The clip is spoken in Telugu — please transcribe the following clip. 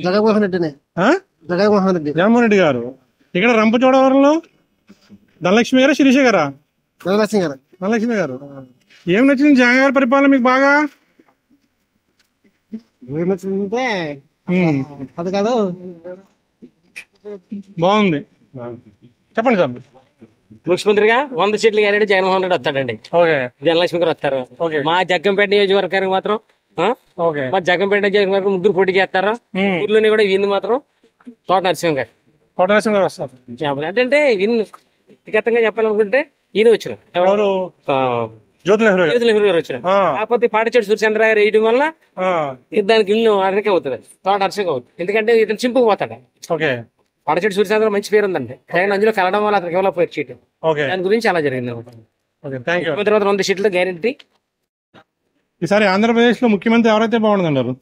జగన్మోహన్ రెడ్డిని. జగన్మోహన్ రెడ్డి. జగన్మోహన్ రెడ్డి గారు. ఇక్కడ రంపచోడవరంలో ధనలక్ష్మి గారా శిరీష గారా? ధనలక్ష్మి గారు. ధనలక్ష్మి గారు. ఏం నచ్చింది జగన్ గారి పరిపాలన మీకు బాగా? ఏం నచ్చిందంటే అది కాదు, బాగుంది. చెప్పండి సార్. ముఖ్యమంత్రిగా 100 సీట్లు గ్యారెంటీ జగన్మోహన్ రెడ్డి వస్తాడండి. ధనలక్ష్మి గారు వస్తారు. మా జగ్గంపేట నియోజకవర్గానికి మాత్రం మా జగ్గంపేట నియోజకవర్గం 3 పోటీ చేస్తారు. ఊర్లోని కూడా విన్ మాత్రం తోట నరసింహ గారు. తోట నరసింహ గారు వస్తారు. అంటే విన్ వ్యక్తిగతంగా చెప్పాలనుకుంటే ఈయన వచ్చిన జ్యోతి నెహ్రూ గారు వచ్చిన. కాకపోతే పాటిచేడు సూర్యచంద్ర గారు వేయడం వల్ల దానికి ఇల్లు అదనకే అవుతుంది, తోట నరసింహ అవుతుంది. ఎందుకంటే ఇతను చింపుకుపోతాడు. పాటిచేడు సూర్యచంద్ర మంచి పేరు ఉందండి. జగన్ అందులో కలవడం వల్ల అతనికి ఎవరో పోయి సీటు. దాని గురించి అలా జరిగింది. తర్వాత 100 సీట్ల గ్యారెంటీ. ఈసారి ఆంధ్రప్రదేశ్ లో ముఖ్యమంత్రి ఎవరైతే బాగుంటుందంటారు?